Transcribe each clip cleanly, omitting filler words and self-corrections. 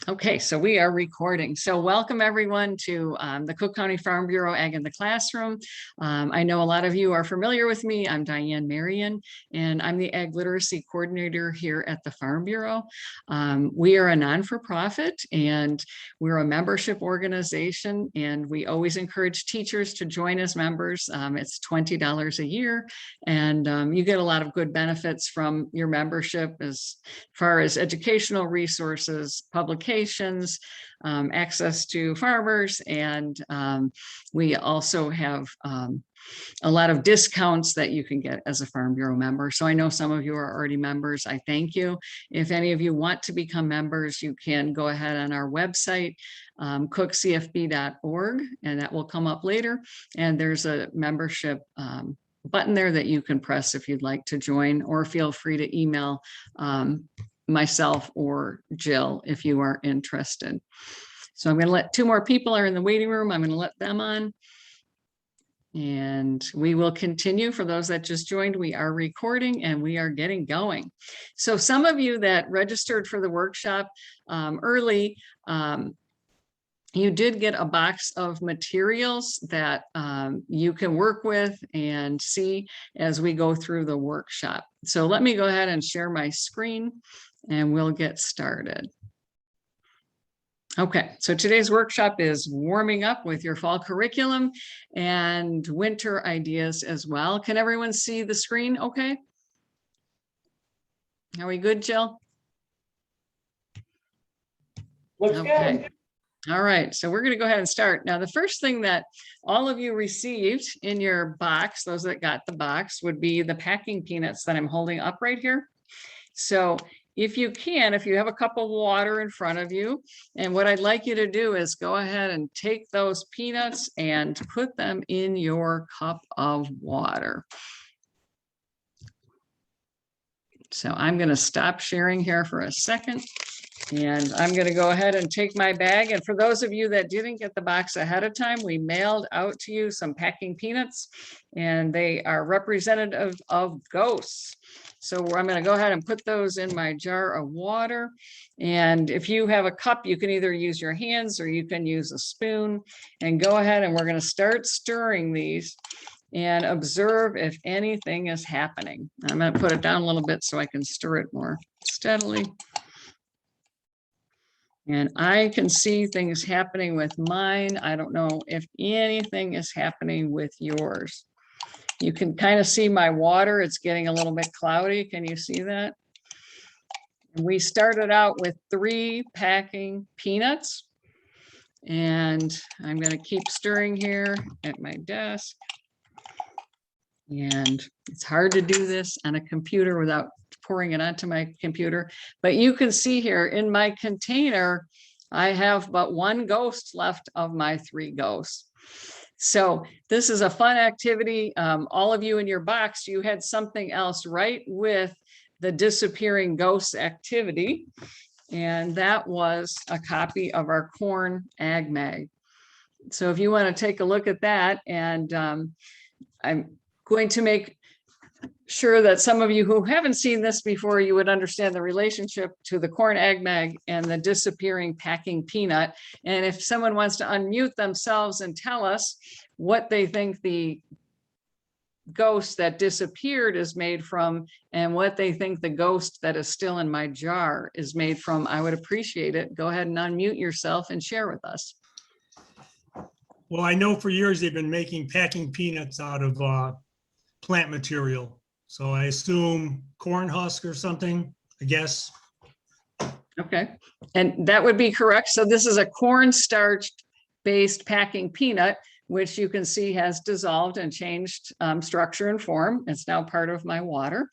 Okay, so we are recording. So welcome everyone to the Cook County Farm Bureau Ag in the Classroom. I know a lot of you are familiar with me. I'm Diane Marion, and I'm the Ag Literacy Coordinator here at the Farm Bureau. We are a non-for-profit and we're a membership organization, and we always encourage teachers to join as members. It's $20 a year, and you get a lot of good benefits from your membership as far as educational resources, publications, access to farmers, and we also have a lot of discounts that you can get as a Farm Bureau member. So I know some of you are already members. I thank you. If any of you want to become members, you can go ahead on our website, cookcfb.org, and that will come up later. And there's a membership button there that you can press if you'd like to join, or feel free to email myself or Jill if you are interested. So I'm going to let two more people are in the waiting room. I'm going to let them on. And we will continue. For those that just joined, we are recording and we are getting going. So some of you that registered for the workshop early, you did get a box of materials that you can work with and see as we go through the workshop. So let me go ahead and share my screen and we'll get started. Okay, so today's workshop is warming up with your fall curriculum and winter ideas as well. Can everyone see the screen okay? Are we good, Jill? Looks good. All right, so we're going to go ahead and start. Now, the first thing that all of you received in your box, those that got the box, would be the packing peanuts that I'm holding up right here. So if you can, if you have a cup of water in front of you, and what I'd like you to do is go ahead and take those peanuts and put them in your cup of water. So I'm going to stop sharing here for a second. And I'm going to go ahead and take my bag. And for those of you that didn't get the box ahead of time, we mailed out to you some packing peanuts, and they are representative of ghosts. So I'm going to go ahead and put those in my jar of water. And if you have a cup, you can either use your hands or you can use a spoon, and go ahead and we're going to start stirring these and observe if anything is happening. I'm going to put it down a little bit so I can stir it more steadily. And I can see things happening with mine. I don't know if anything is happening with yours. You can kind of see my water. It's getting a little bit cloudy. Can you see that? We started out with 3 packing peanuts. And I'm going to keep stirring here at my desk. And it's hard to do this on a computer without pouring it onto my computer. But you can see here in my container, I have but 1 ghost left of my 3 ghosts. So this is a fun activity. All of you in your box, you had something else right with the disappearing ghosts activity. And that was a copy of our corn ag mag. So if you want to take a look at that, and I'm going to make sure that some of you who haven't seen this before, you would understand the relationship to the corn ag mag and the disappearing packing peanut. And if someone wants to unmute themselves and tell us what they think the ghost that disappeared is made from, and what they think the ghost that is still in my jar is made from, I would appreciate it. Go ahead and unmute yourself and share with us. Well, I know for years they've been making packing peanuts out of plant material. So I assume corn husk or something, I guess. Okay, and that would be correct. So this is a cornstarch based packing peanut, which you can see has dissolved and changed structure and form. It's now part of my water.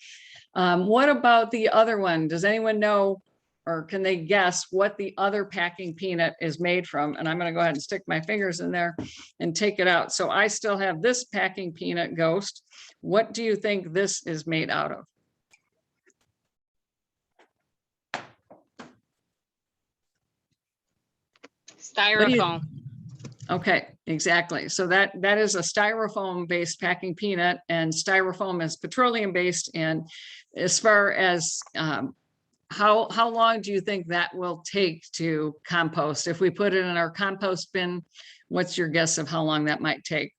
What about the other one? Does anyone know, or can they guess what the other packing peanut is made from? And I'm going to go ahead and stick my fingers in there and take it out. So I still have this packing peanut ghost. What do you think this is made out of? Styrofoam. Okay, exactly. So that is a styrofoam based packing peanut, and styrofoam is petroleum based. And as far as how long do you think that will take to compost? If we put it in our compost bin, what's your guess of how long that might take?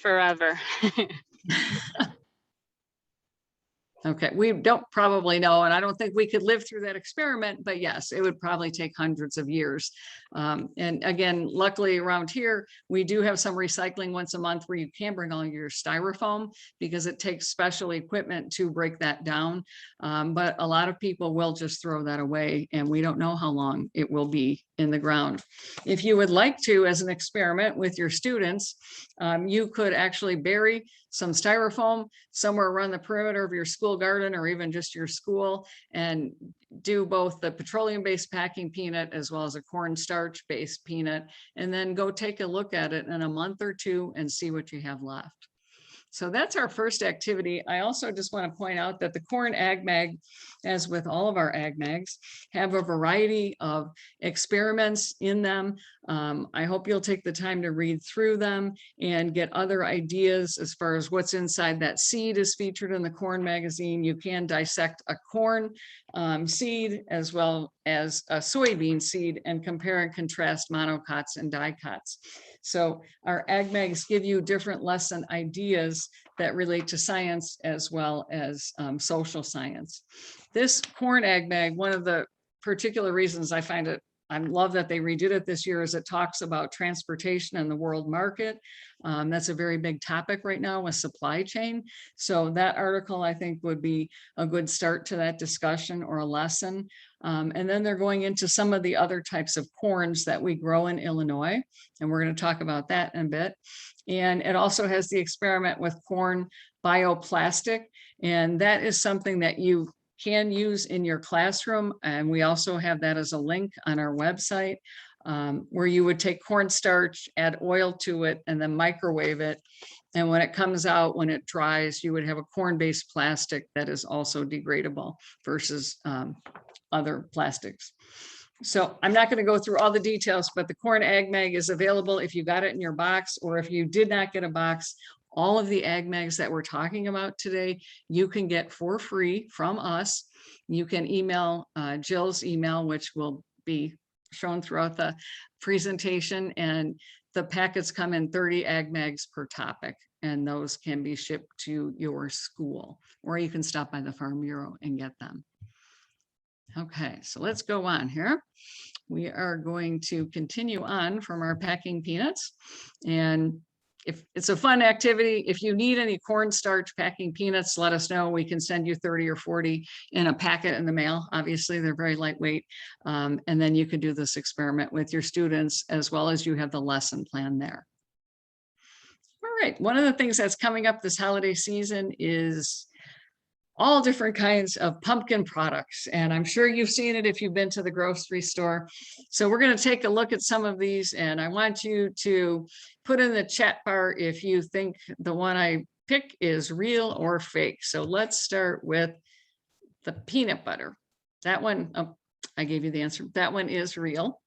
Forever. Okay, we don't probably know, and I don't think we could live through that experiment, but yes, it would probably take hundreds of years. And again, luckily around here, we do have some recycling once a month where you can bring all your styrofoam because it takes special equipment to break that down. But a lot of people will just throw that away, and we don't know how long it will be in the ground. If you would like to, as an experiment with your students, you could actually bury some styrofoam somewhere around the perimeter of your school garden or even just your school, and do both the petroleum-based packing peanut as well as a cornstarch-based peanut, and then go take a look at it in a month or two and see what you have left. So that's our first activity. I also just want to point out that the Corn Ag Mag, as with all of our Ag Mags, have a variety of experiments in them. I hope you'll take the time to read through them and get other ideas as far as what's inside. That seed is featured in the Corn magazine. You can dissect a corn seed as well as a soybean seed and compare and contrast monocots and dicots. So our Ag Mags give you different lesson ideas that relate to science as well as social science. This Corn Ag Mag, one of the particular reasons I find it, I love that they redid it this year, is it talks about transportation and the world market. That's a very big topic right now with supply chain. So that article, I think, would be a good start to that discussion or a lesson. And then they're going into some of the other types of corns that we grow in Illinois. And we're going to talk about that in a bit. And it also has the experiment with corn bioplastic. And that is something that you can use in your classroom. And we also have that as a link on our website, where you would take cornstarch, add oil to it, and then microwave it. And when it comes out, when it dries, you would have a corn-based plastic that is also degradable versus other plastics. So I'm not going to go through all the details, but the Corn Ag Mag is available if you got it in your box, or if you did not get a box. All of the Ag Mags that we're talking about today, you can get for free from us. You can email Jill's email, which will be shown throughout the presentation, and the packets come in 30 Ag Mags per topic, and those can be shipped to your school, or you can stop by the Farm Bureau and get them. Okay, so let's go on here. We are going to continue on from our packing peanuts, and if it's a fun activity, if you need any cornstarch packing peanuts, let us know. We can send you 30 or 40 in a packet in the mail. Obviously, they're very lightweight. And then you can do this experiment with your students, as well as you have the lesson plan there. All right, one of the things that's coming up this holiday season is all different kinds of pumpkin products. And I'm sure you've seen it if you've been to the grocery store. So we're going to take a look at some of these, and I want you to put in the chat bar if you think the one I pick is real or fake. So let's start with the peanut butter. That one, oh, I gave you the answer. That one is real.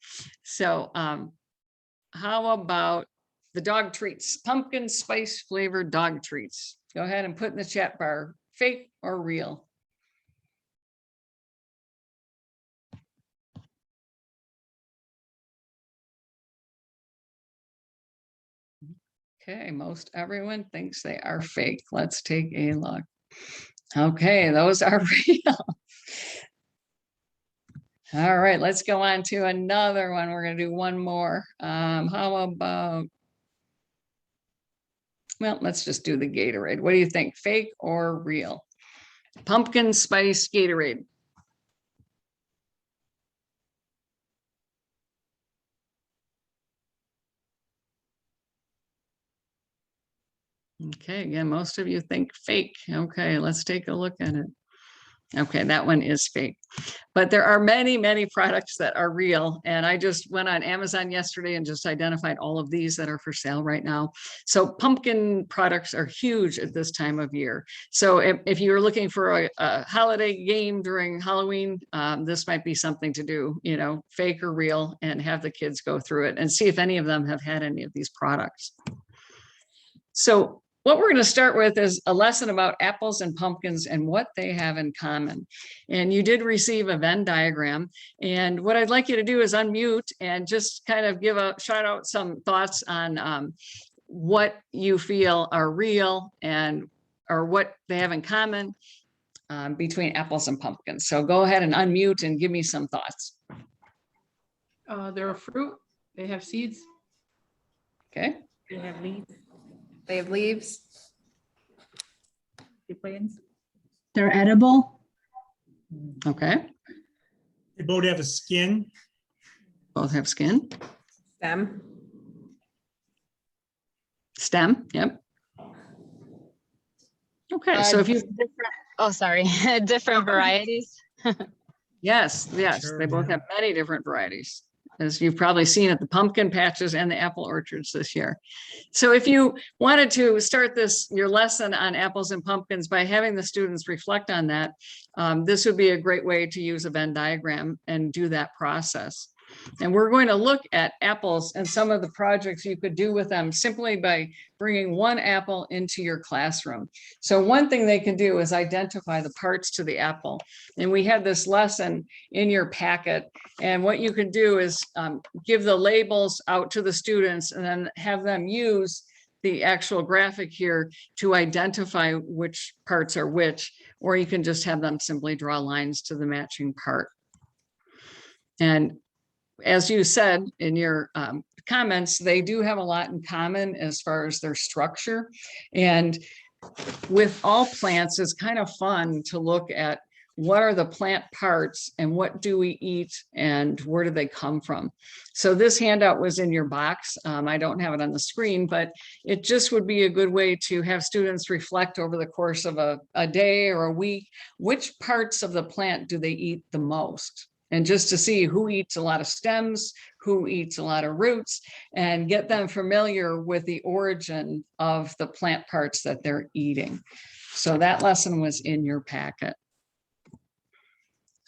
So how about the dog treats, pumpkin spice flavored dog treats? Go ahead and put in the chat bar, fake or real. Okay, most everyone thinks they are fake. Let's take a look. Okay, those are real. All right, let's go on to another one. We're going to do one more. How about, well, let's just do the Gatorade. What do you think, fake or real? Pumpkin spice Gatorade. Okay, again, most of you think fake. Okay, let's take a look at it. Okay, that one is fake. But there are many, many products that are real. And I just went on Amazon yesterday and just identified all of these that are for sale right now. So pumpkin products are huge at this time of year. So if you're looking for a holiday game during Halloween, this might be something to do, you know, fake or real, and have the kids go through it and see if any of them have had any of these products. So what we're going to start with is a lesson about apples and pumpkins and what they have in common. And you did receive a Venn diagram. And what I'd like you to do is unmute and just kind of shout out some thoughts on what you feel are real and or what they have in common between apples and pumpkins. So go ahead and unmute and give me some thoughts. They're a fruit. They have seeds. Okay. They have leaves. They have leaves. They're edible. Okay. They both have a skin. Both have skin. Stem. Stem. Yep. Okay. So if you, different, oh, sorry, different varieties. yes, Sure, they both yeah. have many different varieties, as you've probably seen at the pumpkin patches and the apple orchards this year. So if you wanted to start your lesson on apples and pumpkins by having the students reflect on that, this would be a great way to use a Venn diagram and do that process. And we're going to look at apples and some of the projects you could do with them simply by bringing one apple into your classroom. So one thing they can do is identify the parts to the apple. And we have this lesson in your packet. And what you can do is give the labels out to the students and then have them use the actual graphic here to identify which parts are which, or you can just have them simply draw lines to the matching part. And as you said in your comments, they do have a lot in common as far as their structure. And with all plants, it's kind of fun to look at what are the plant parts and what do we eat and where do they come from. So this handout was in your box. I don't have it on the screen, but it just would be a good way to have students reflect over the course of a day or a week, which parts of the plant do they eat the most? And just to see who eats a lot of stems, who eats a lot of roots, and get them familiar with the origin of the plant parts that they're eating. So that lesson was in your packet.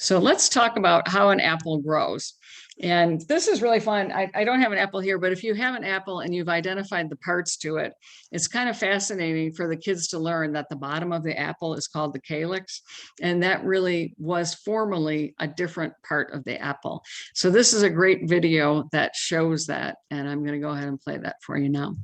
So let's talk about how an apple grows. And this is really fun. I don't have an apple here, but if you have an apple and you've identified the parts to it, it's kind of fascinating for the kids to learn that the bottom of the apple is called the calyx. And that really was formerly a different part of the apple. So this is a great video that shows that. And I'm going to go ahead and play that for you now.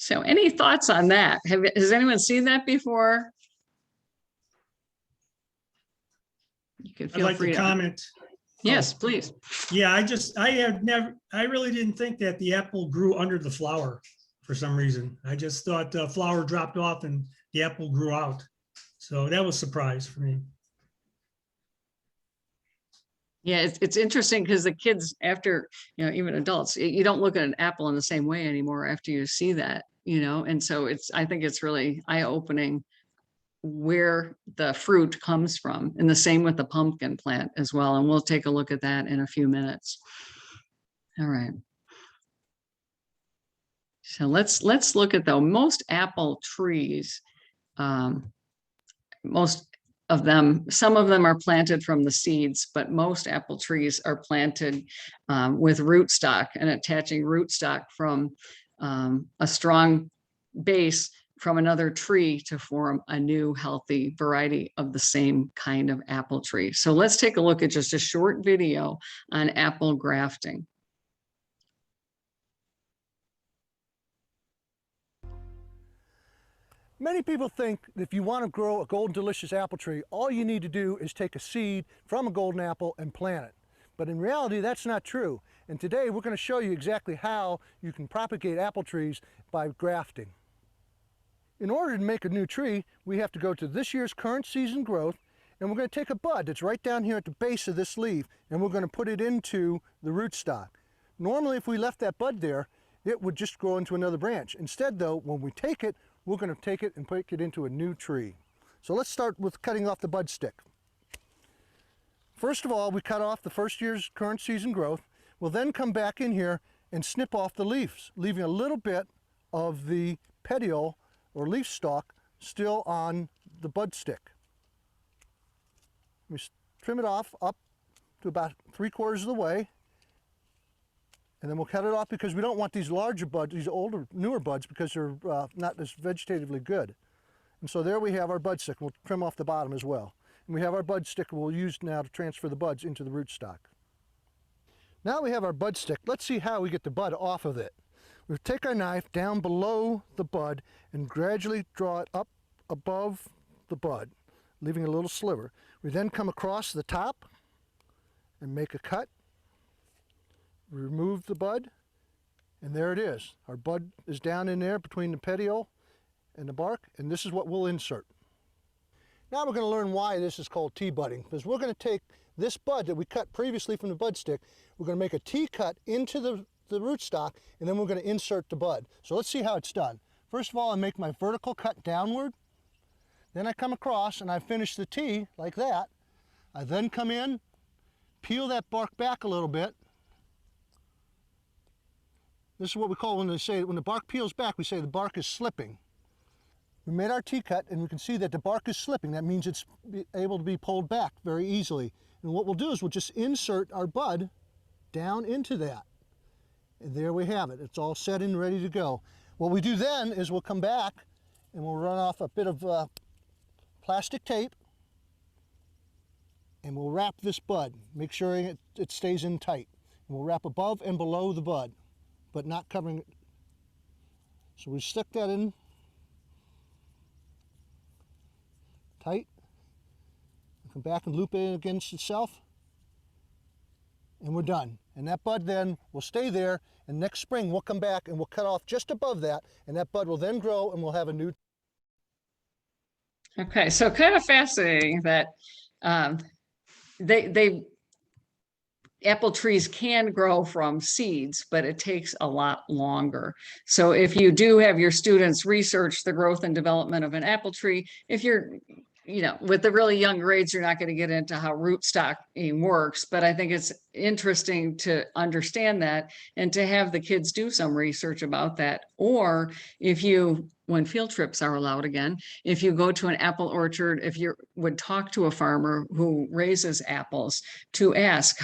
So any thoughts on that? Has anyone seen that before? You can I'd feel like free to to. comment. Yes, please. Yeah, I really didn't think that the apple grew under the flower for some reason. I just thought the flower dropped off and the apple grew out. So that was a surprise for me. Yeah, it's interesting because the kids after, even adults, you don't look at an apple in the same way anymore after you see that, and so I think it's really eye-opening where the fruit comes from, and the same with the pumpkin plant as well. And we'll take a look at that in a few minutes. All right. So let's look at most apple trees, most of them, some of them are planted from the seeds, but most apple trees are planted with rootstock and attaching rootstock from a strong base from another tree to form a new healthy variety of the same kind of apple tree. So let's take a look at just a short video on apple grafting. Many people think that if you want to grow a Golden Delicious apple tree, all you need to do is take a seed from a golden apple and plant it. But in reality, that's not true. And today we're going to show you exactly how you can propagate apple trees by grafting. In order to make a new tree, we have to go to this year's current season growth, and we're going to take a bud that's right down here at the base of this leaf, and we're going to put it into the rootstock. Normally, if we left that bud there, it would just grow into another branch. Instead, though, when we take it, we're going to take it and put it into a new tree. So let's start with cutting off the bud stick. First of all, we cut off the first year's current season growth. We'll then come back in here and snip off the leaves, leaving a little bit of the petiole or leaf stalk still on the bud stick. We trim it off up to about 3/4 of the way, and then we'll cut it off because we don't want these larger buds, these older, newer buds, because they're not as vegetatively good. And so there we have our bud stick. We'll trim off the bottom as well. And we have our bud stick we'll use now to transfer the buds into the rootstock. Now we have our bud stick. Let's see how we get the bud off of it. We'll take our knife down below the bud and gradually draw it up above the bud, leaving a little sliver. We then come across the top and make a cut. Remove the bud, and there it is. Our bud is down in there between the petiole and the bark, and this is what we'll insert. Now we're going to learn why this is called T-budding, because we're going to take this bud that we cut previously from the bud stick, we're going to make a T-cut into the rootstock, and then we're going to insert the bud. So let's see how it's done. First of all, I make my vertical cut downward, then I come across and I finish the T like that. I then come in, peel that bark back a little bit. This is what we call when the bark peels back, we say the bark is slipping. We made our T-cut and we can see that the bark is slipping. That means it's able to be pulled back very easily. And what we'll do is we'll just insert our bud down into that. And there we have it. It's all set and ready to go. What we do then is we'll come back and we'll run off a bit of plastic tape and we'll wrap this bud. Make sure it stays in tight. And we'll wrap above and below the bud, but not covering it. So we stick that in tight, come back and loop it against itself, and we're done. And that bud then will stay there, and next spring we'll come back and we'll cut off just above that, and that bud will then grow and we'll have a new. Okay, so kind of fascinating that apple trees can grow from seeds, but it takes a lot longer. So if you do have your students research the growth and development of an apple tree, if you're, with the really young grades, you're not going to get into how rootstocking works, but I think it's interesting to understand that and to have the kids do some research about that. Or if you, when field trips are allowed again, if you go to an apple orchard, if you would talk to a farmer who raises apples to ask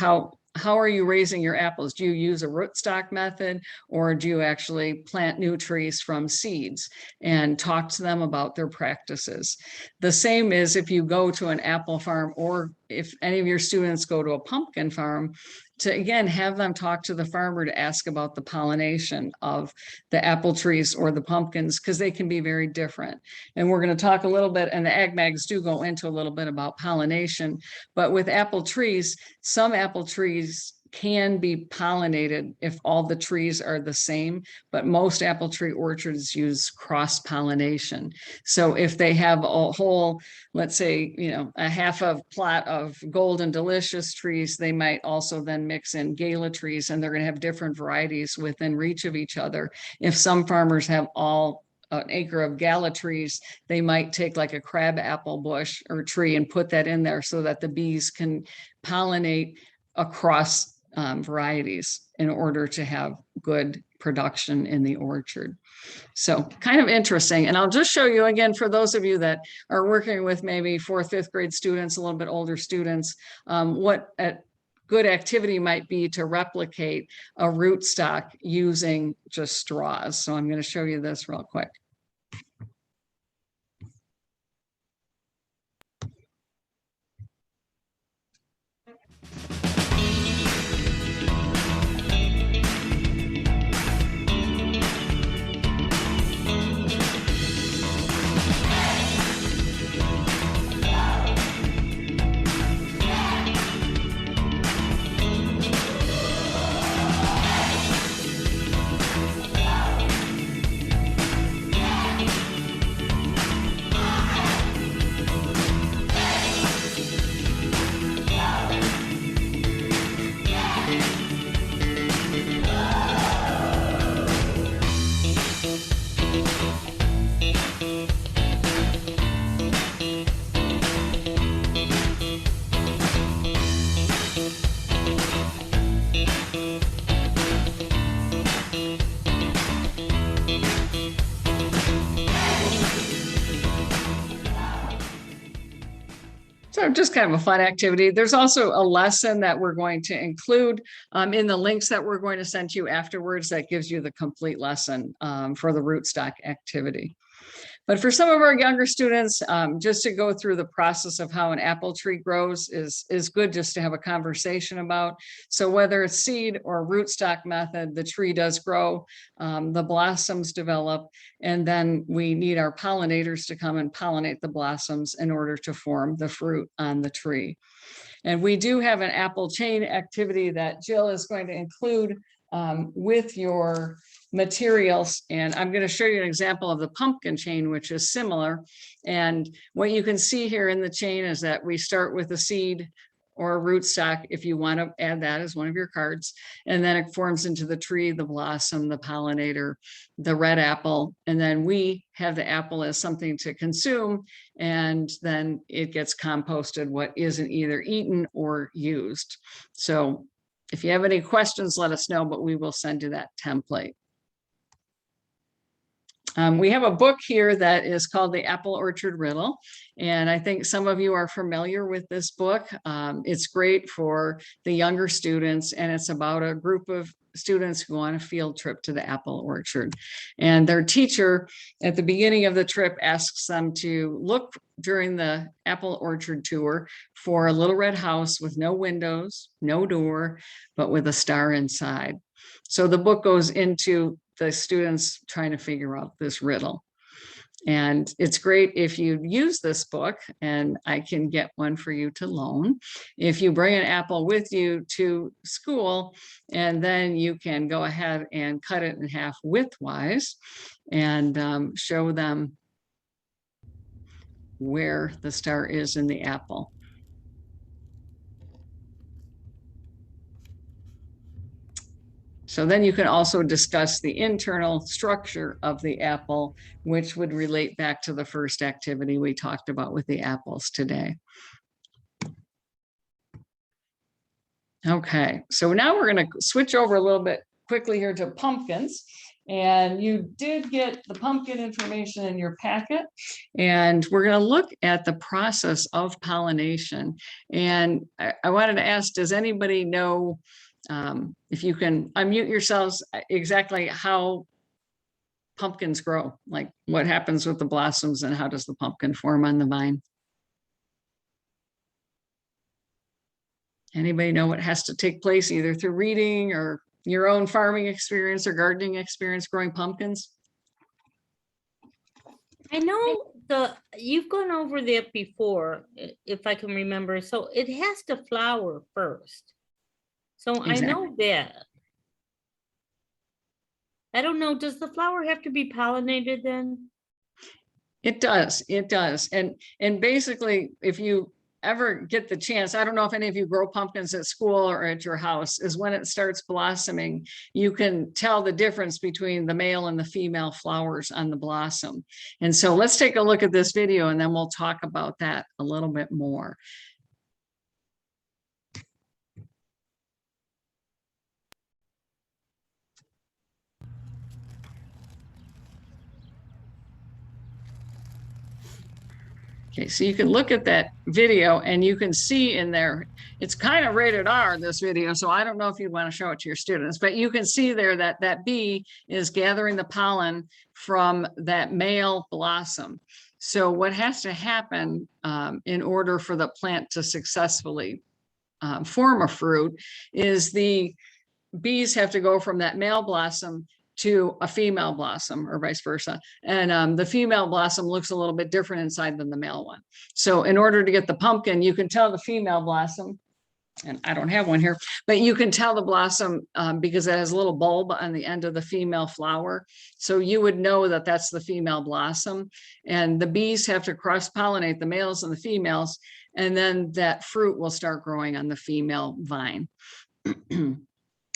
how are you raising your apples? Do you use a rootstock method or do you actually plant new trees from seeds, and talk to them about their practices? The same is if you go to an apple farm, or if any of your students go to a pumpkin farm, to again have them talk to the farmer to ask about the pollination of the apple trees or the pumpkins, because they can be very different. And we're going to talk a little bit, and the ag mags do go into a little bit about pollination, but with apple trees, some apple trees can be pollinated if all the trees are the same, but most apple tree orchards use cross pollination. So if they have a whole, let's say, a half of plot of Golden Delicious trees, they might also then mix in Gala trees, and they're going to have different varieties within reach of each other. If some farmers have all an acre of Gala trees, they might take like a crab apple bush or tree and put that in there so that the bees can pollinate across varieties in order to have good production in the orchard. So kind of interesting. And I'll just show you again, for those of you that are working with maybe 4th, 5th grade students, a little bit older students, what a good activity might be to replicate a rootstock using just straws. So I'm going to show you this real quick. So just kind of a fun activity. There's also a lesson that we're going to include in the links that we're going to send you afterwards that gives you the complete lesson for the rootstock activity. But for some of our younger students, just to go through the process of how an apple tree grows is good just to have a conversation about. So whether it's seed or rootstock method, the tree does grow, the blossoms develop, and then we need our pollinators to come and pollinate the blossoms in order to form the fruit on the tree. And we do have an apple chain activity that Jill is going to include with your materials. And I'm going to show you an example of the pumpkin chain, which is similar. And what you can see here in the chain is that we start with a seed or a rootstock, if you want to add that as one of your cards. And then it forms into the tree, the blossom, the pollinator, the red apple. And then we have the apple as something to consume. And then it gets composted, what isn't either eaten or used. So if you have any questions, let us know, but we will send you that template. We have a book here that is called The Apple Orchard Riddle, and I think some of you are familiar with this book. It's great for the younger students, and it's about a group of students who go on a field trip to the apple orchard. And their teacher at the beginning of the trip asks them to look during the apple orchard tour for a little red house with no windows, no door, but with a star inside. So the book goes into the students trying to figure out this riddle. And it's great if you use this book, and I can get one for you to loan. If you bring an apple with you to school, and then you can go ahead and cut it in half widthwise and show them where the star is in the apple. So then you can also discuss the internal structure of the apple, which would relate back to the first activity we talked about with the apples today. Okay, so now we're going to switch over a little bit quickly here to pumpkins. And you did get the pumpkin information in your packet. And we're going to look at the process of pollination. And I wanted to ask, does anybody know if you can unmute yourselves, exactly how pumpkins grow, like what happens with the blossoms and how does the pumpkin form on the vine? Anybody know what has to take place either through reading or your own farming experience or gardening experience growing pumpkins? I know you've gone over that before, if I can remember. So it has to flower first. So exactly. I know that. I don't know, does the flower have to be pollinated then? It does, it does. And basically, if you ever get the chance, I don't know if any of you grow pumpkins at school or at your house, is when it starts blossoming, you can tell the difference between the male and the female flowers on the blossom. And so let's take a look at this video and then we'll talk about that a little bit more. Okay, so you can look at that video and you can see in there, it's kind of rated R, this video, so I don't know if you'd want to show it to your students, but you can see there that that bee is gathering the pollen from that male blossom. So what has to happen in order for the plant to successfully form a fruit is the bees have to go from that male blossom to a female blossom or vice versa. And the female blossom looks a little bit different inside than the male one. So in order to get the pumpkin, you can tell the female blossom, and I don't have one here, but you can tell the blossom because it has a little bulb on the end of the female flower. So you would know that that's the female blossom. And the bees have to cross-pollinate the males and the females, and then that fruit will start growing on the female vine.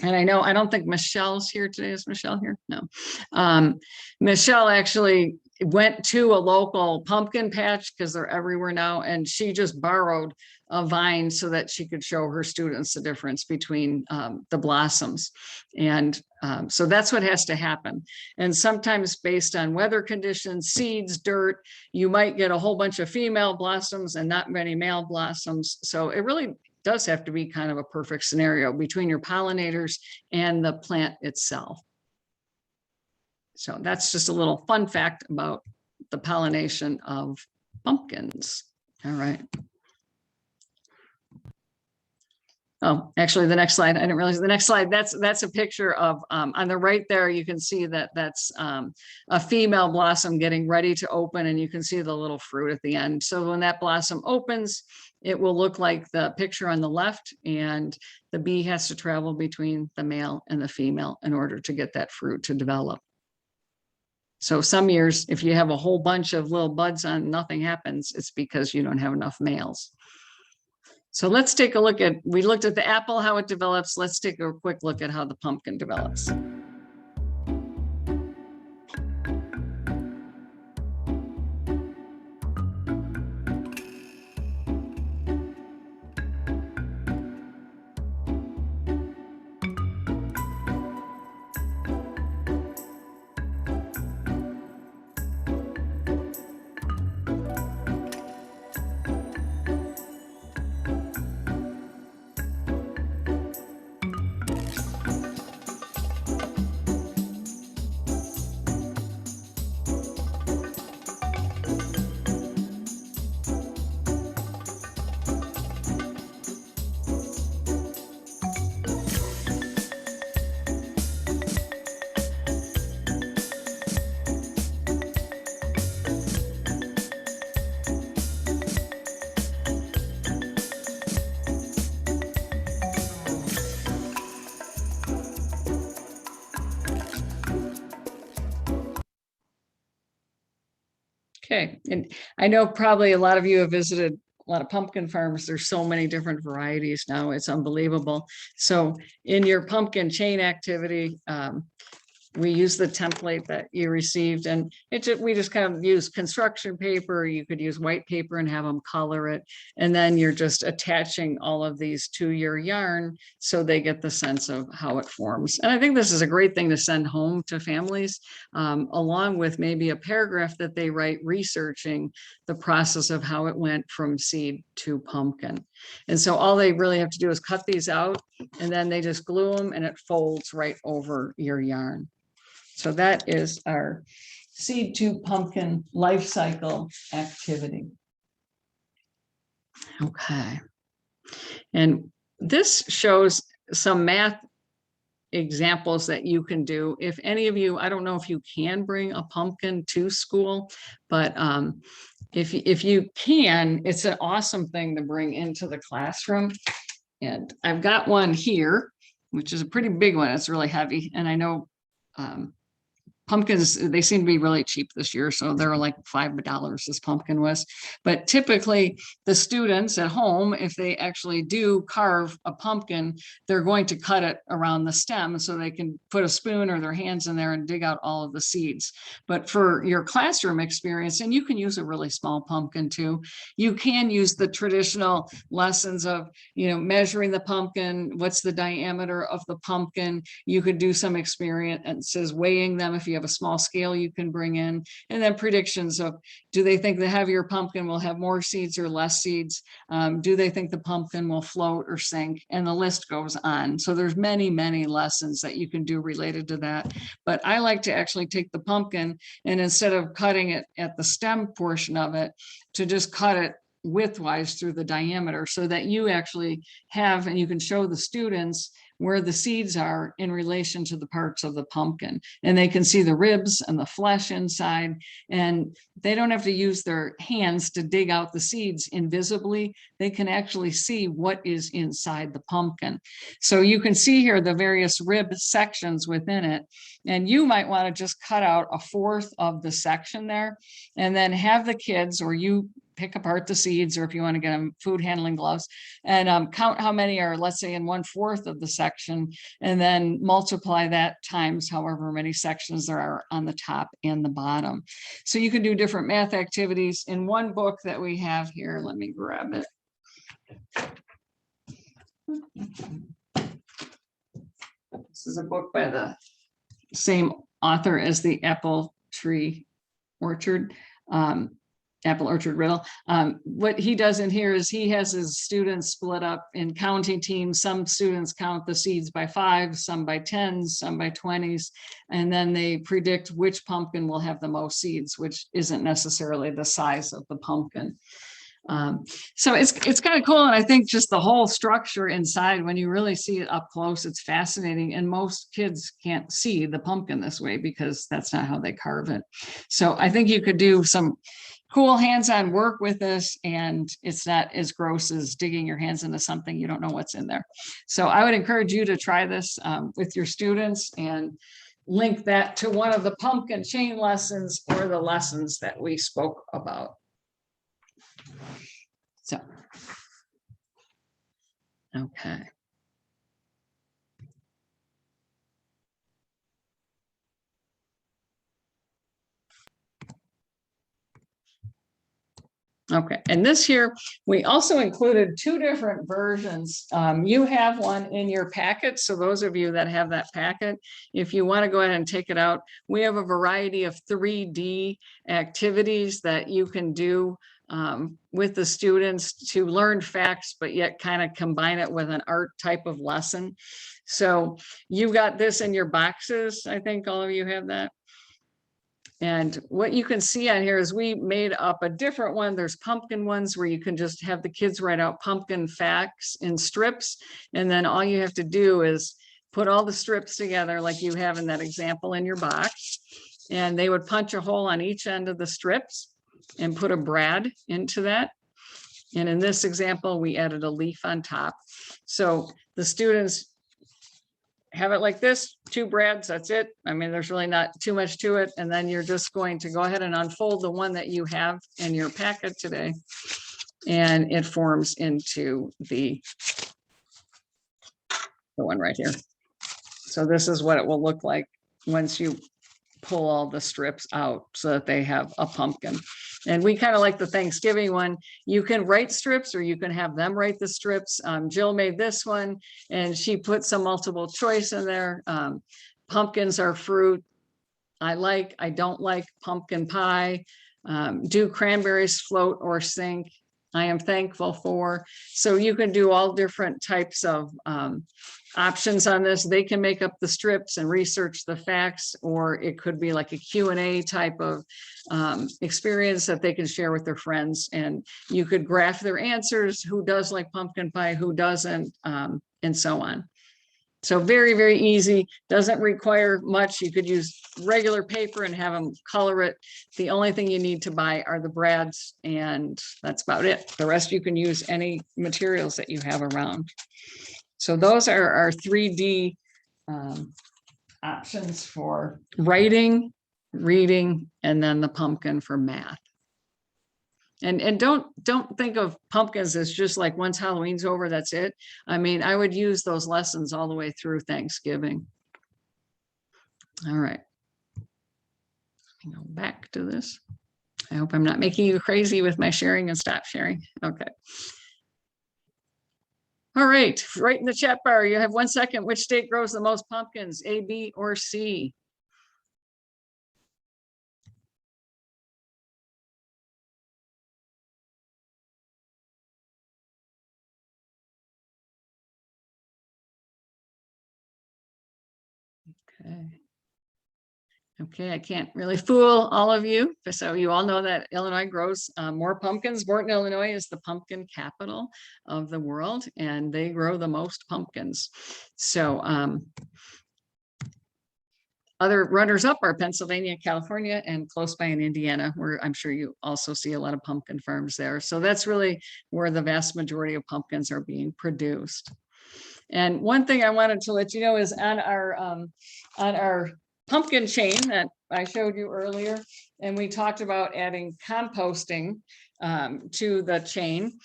And I know, I don't think Michelle's here today. Is Michelle here? No. Michelle actually went to a local pumpkin patch because they're everywhere now, and she just borrowed a vine so that she could show her students the difference between the blossoms. And so that's what has to happen. And sometimes based on weather conditions, seeds, dirt, you might get a whole bunch of female blossoms and not many male blossoms. So it really does have to be kind of a perfect scenario between your pollinators and the plant itself. So that's just a little fun fact about the pollination of pumpkins. All right. Oh, actually, the next slide, I didn't realize the next slide, that's a picture of, on the right there, you can see that that's a female blossom getting ready to open, and you can see the little fruit at the end. So when that blossom opens, it will look like the picture on the left, and the bee has to travel between the male and the female in order to get that fruit to develop. So some years, if you have a whole bunch of little buds on, nothing happens, it's because you don't have enough males. So let's take a look at, we looked at the apple, how it develops. Let's take a quick look at how the pumpkin develops. Okay, and I know probably a lot of you have visited a lot of pumpkin farms. There's so many different varieties now, it's unbelievable. So in your pumpkin chain activity, we use the template that you received, and we just kind of use construction paper. You could use white paper and have them color it. And then you're just attaching all of these to your yarn so they get the sense of how it forms. And I think this is a great thing to send home to families, along with maybe a paragraph that they write researching the process of how it went from seed to pumpkin. And so all they really have to do is cut these out, and then they just glue them and it folds right over your yarn. So that is our seed to pumpkin life cycle activity. Okay. And this shows some math examples that you can do. If any of you, I don't know if you can bring a pumpkin to school, but if you can, it's an awesome thing to bring into the classroom. And I've got one here, which is a pretty big one. It's really heavy. And I know pumpkins, they seem to be really cheap this year. So they're like $5 this pumpkin was. But typically the students at home, if they actually do carve a pumpkin, they're going to cut it around the stem so they can put a spoon or their hands in there and dig out all of the seeds. But for your classroom experience, and you can use a really small pumpkin too, you can use the traditional lessons of, measuring the pumpkin, what's the diameter of the pumpkin. You could do some experiences weighing them if you have a small scale you can bring in, and then predictions of, do they think the heavier pumpkin will have more seeds or less seeds? Do they think the pumpkin will float or sink? And the list goes on. So there's many, many lessons that you can do related to that. But I like to actually take the pumpkin, and instead of cutting it at the stem portion of it, to just cut it widthwise through the diameter, so that you actually have, and you can show the students where the seeds are in relation to the parts of the pumpkin, and they can see the ribs and the flesh inside, and they don't have to use their hands to dig out the seeds invisibly. They can actually see what is inside the pumpkin. So you can see here the various rib sections within it, and you might want to just cut out 1/4 of the section there, and then have the kids, or you pick apart the seeds, or if you want to get them food handling gloves, and count how many are, let's say, in 1/4 of the section, and then multiply that times however many sections there are on the top and the bottom. So you can do different math activities. In one book that we have here, let me grab it. This is a book by the same author as the Apple Orchard Riddle. What he does in here is he has his students split up in counting teams. Some students count the seeds by 5, some by 10s, some by 20s, and then they predict which pumpkin will have the most seeds, which isn't necessarily the size of the pumpkin. So it's kind of cool. And I think just the whole structure inside, when you really see it up close, it's fascinating. And most kids can't see the pumpkin this way because that's not how they carve it. So I think you could do some cool hands-on work with this, and it's not as gross as digging your hands into something you don't know what's in there. So I would encourage you to try this with your students and link that to one of the pumpkin chain lessons or the lessons that we spoke about. So, okay. Okay, and this here, we also included 2 different versions. You have one in your packet. So those of you that have that packet, if you want to go ahead and take it out, we have a variety of 3D activities that you can do with the students to learn facts, but yet kind of combine it with an art type of lesson. So you got this in your boxes. I think all of you have that. And what you can see on here is we made up a different one. There's pumpkin ones where you can just have the kids write out pumpkin facts in strips. And then all you have to do is put all the strips together like you have in that example in your box. And they would punch a hole on each end of the strips and put a brad into that. And in this example, we added a leaf on top. So the students have it like this, 2 brads, that's it. I mean, there's really not too much to it. And then you're just going to go ahead and unfold the one that you have in your packet today. And it forms into the one right here. So this is what it will look like once you pull all the strips out so that they have a pumpkin. And we kind of like the Thanksgiving one. You can write strips or you can have them write the strips. Jill made this one and she put some multiple choice in there. Pumpkins are fruit. I don't like pumpkin pie. Do cranberries float or sink? I am thankful for. So you can do all different types of options on this. They can make up the strips and research the facts, or it could be like a Q&A type of experience that they can share with their friends. And you could graph their answers, who does like pumpkin pie, who doesn't, and so on. So very, very easy, doesn't require much. You could use regular paper and have them color it. The only thing you need to buy are the brads, and that's about it. The rest you can use any materials that you have around. So those are our 3D options for writing, reading, and then the pumpkin for math. And don't think of pumpkins as just like once Halloween's over, that's it. I mean, I would use those lessons all the way through Thanksgiving. All right. Go back to this. I hope I'm not making you crazy with my sharing, and stop sharing. Okay. All right, right in the chat bar, you have 1 second. Which state grows the most pumpkins, A, B, or C? Okay. Okay, I can't really fool all of you. So you all know that Illinois grows more pumpkins. Morton, Illinois is the pumpkin capital of the world, and they grow the most pumpkins. So other runners up are Pennsylvania, California, and close by in Indiana, where I'm sure you also see a lot of pumpkin farms there. So that's really where the vast majority of pumpkins are being produced. And one thing I wanted to let you know is on our pumpkin chain that I showed you earlier, and we talked about adding composting to the chain.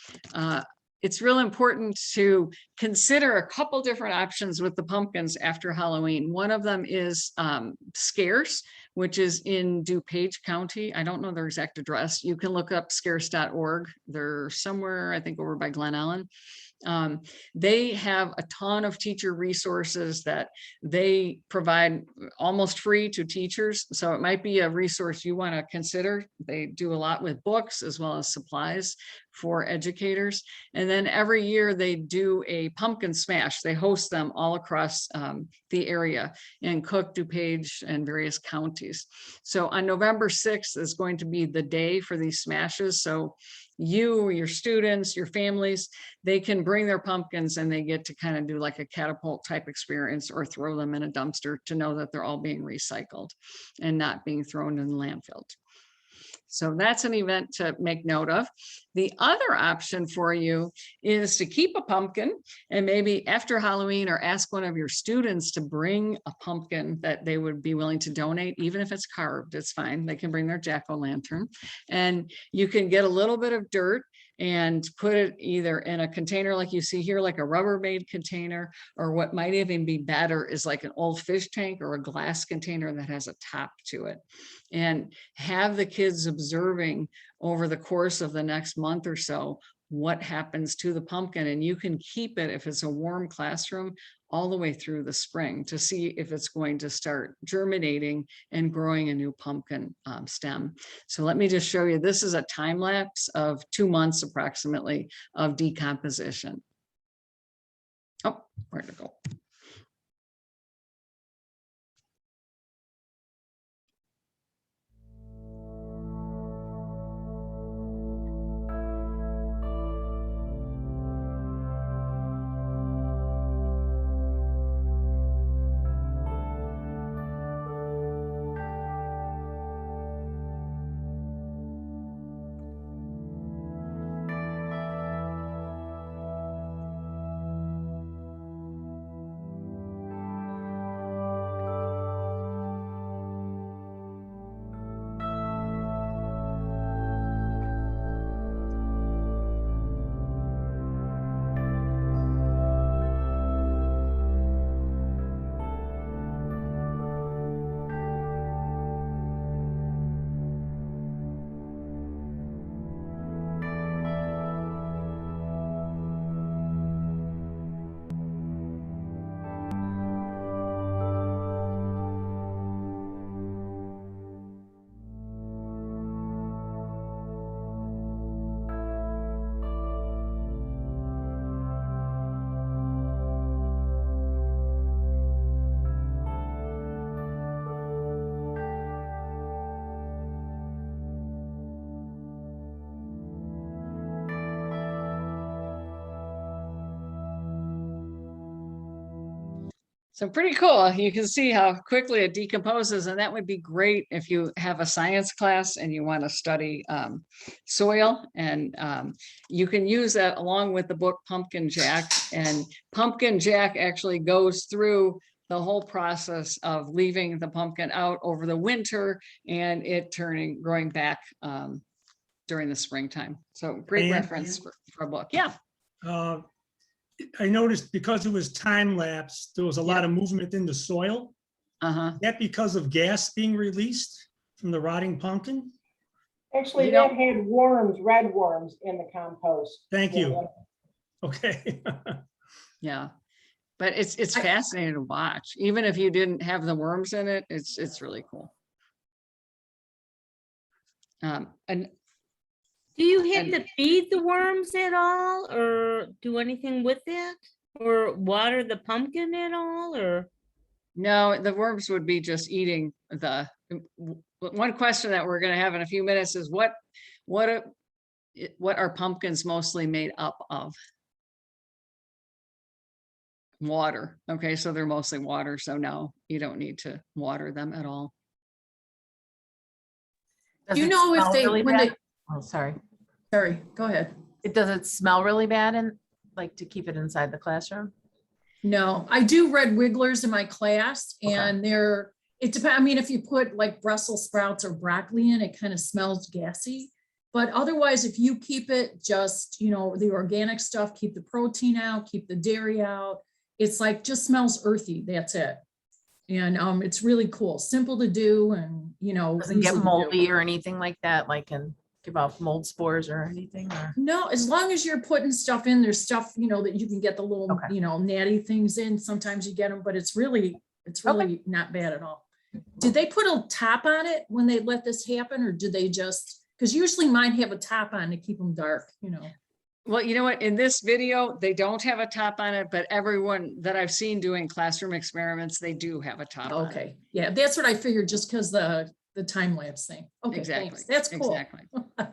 It's real important to consider a couple different options with the pumpkins after Halloween. One of them is Scarce, which is in DuPage County. I don't know their exact address. You can look up scarce.org. They're somewhere, I think, over by Glen Ellen. They have a ton of teacher resources that they provide almost free to teachers. So it might be a resource you want to consider. They do a lot with books as well as supplies for educators. And then every year they do a pumpkin smash. They host them all across the area in Cook, DuPage, and various counties. So on November 6th is going to be the day for these smashes. So you, your students, your families, they can bring their pumpkins and they get to kind of do like a catapult type experience or throw them in a dumpster to know that they're all being recycled and not being thrown in the landfill. So that's an event to make note of. The other option for you is to keep a pumpkin and maybe after Halloween or ask one of your students to bring a pumpkin that they would be willing to donate, even if it's carved, it's fine. They can bring their jack-o'-lantern and you can get a little bit of dirt and put it either in a container like you see here, like a Rubbermaid container, or what might even be better is like an old fish tank or a glass container that has a top to it. And have the kids observing over the course of the next month or so what happens to the pumpkin, and you can keep it if it's a warm classroom all the way through the spring to see if it's going to start germinating and growing a new pumpkin stem. So let me just show you, this is a time lapse of 2 months approximately of decomposition. Oh, where'd it go? So pretty cool. You can see how quickly it decomposes, and that would be great if you have a science class and you want to study soil, and you can use that along with the book Pumpkin Jack. And Pumpkin Jack actually goes through the whole process of leaving the pumpkin out over the winter and it growing back during the springtime. So great reference for a book. Yeah. I noticed because it was time lapse, there was a lot of movement in the soil. That because of gas being released from the rotting pumpkin? Actually, that had worms, red worms in the compost. Thank you. Okay. Yeah, but it's fascinating to watch. Even if you didn't have the worms in it, it's really cool. And do you have to feed the worms at all or do anything with it or water the pumpkin at all or? No, the worms would be just eating the, one question that we're going to have in a few minutes is what are pumpkins mostly made up of? Water. Okay, so they're mostly water. So no, you don't need to water them at all. Do you know if they, when they, Oh, sorry. sorry, go ahead. Does it smell really bad and like to keep it inside the classroom? No, I do red wigglers in my class Okay. and they're It depends, I mean, if you put like Brussels sprouts or broccoli in, it kind of smells gassy. But otherwise, if you keep it just, you know, the organic stuff, keep the protein out, keep the dairy out, it's like, just smells earthy, that's it. And it's really cool, simple to do and, you know. Doesn't easy get to do. moldy or anything like that, like can give off mold spores or anything, or? No, as long as you're putting stuff in, there's stuff, you know, that you can get the little, Okay. you know, natty things in. Sometimes you get them, but it's really not bad at all. Did they put a top on it when they let this happen, or did they just, because usually mine have a top on to keep them dark, you know? Well, you know what, in this video, they don't have a top on it, but everyone that I've seen doing classroom experiments, they do have a top on it. Okay, yeah, that's what I figured, just because the time lapse thing. Okay, Exactly. thanks. That's cool. Exactly.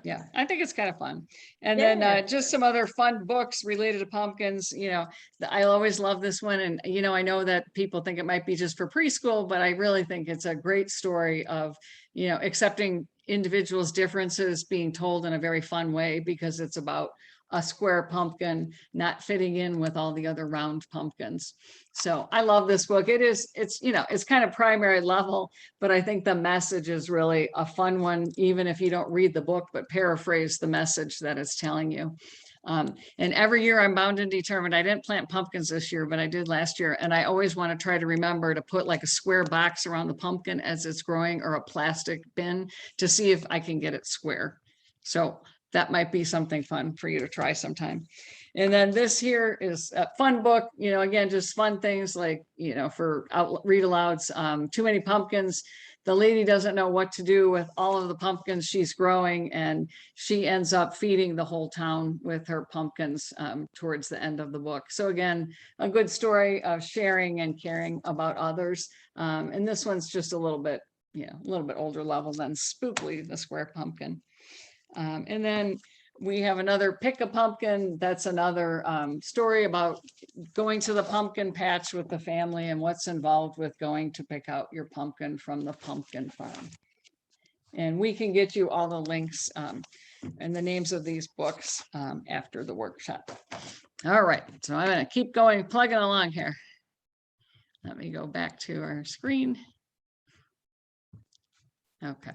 Yeah, I think it's kind of fun. And Yeah. then just some other fun books related to pumpkins, you know, I always love this one. And, you know, I know that people think it might be just for preschool, but I really think it's a great story of, you know, accepting individuals' differences being told in a very fun way, because it's about a square pumpkin not fitting in with all the other round pumpkins. So I love this book. It's, you know, it's kind of primary level, but I think the message is really a fun one, even if you don't read the book, but paraphrase the message that it's telling you. And every year I'm bound and determined. I didn't plant pumpkins this year, but I did last year. And I always want to try to remember to put like a square box around the pumpkin as it's growing, or a plastic bin, to see if I can get it square. So that might be something fun for you to try sometime. And then this here is a fun book, you know, again, just fun things like, you know, for read alouds, Too Many Pumpkins. The lady doesn't know what to do with all of the pumpkins she's growing, and she ends up feeding the whole town with her pumpkins towards the end of the book. So again, a good story of sharing and caring about others. And this one's just a little bit, you know, a little bit older level than Spookly, the Square Pumpkin. And then we have another Pick a Pumpkin. That's another story about going to the pumpkin patch with the family and what's involved with going to pick out your pumpkin from the pumpkin farm. And we can get you all the links and the names of these books after the workshop. All right, so I'm going to keep going, plugging along here. Let me go back to our screen. Okay.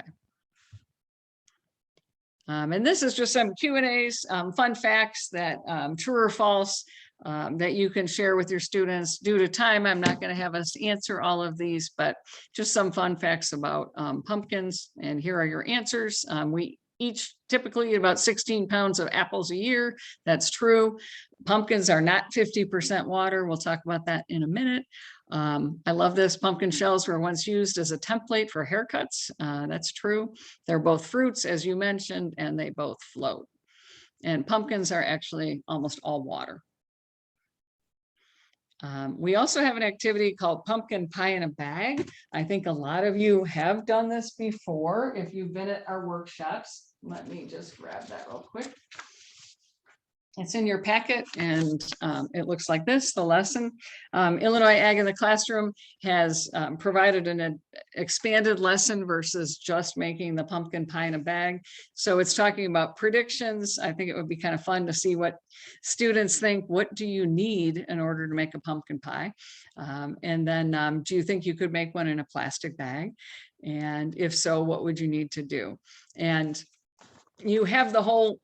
And this is just some Q&As, fun facts that true or false that you can share with your students. Due to time, I'm not going to have us answer all of these, but just some fun facts about pumpkins. And here are your answers. We each typically eat about 16 pounds of apples a year. That's true. Pumpkins are not 50% water. We'll talk about that in a minute. I love this. Pumpkin shells were once used as a template for haircuts. That's true. They're both fruits, as you mentioned, and they both float. And pumpkins are actually almost all water. We also have an activity called Pumpkin Pie in a Bag. I think a lot of you have done this before if you've been at our workshops. Let me just grab that real quick. It's in your packet, and it looks like this, the lesson. Illinois Ag in the Classroom has provided an expanded lesson versus just making the pumpkin pie in a bag. So it's talking about predictions. I think it would be kind of fun to see what students think. What do you need in order to make a pumpkin pie? And then do you think you could make one in a plastic bag? And if so, what would you need to do? And you have the whole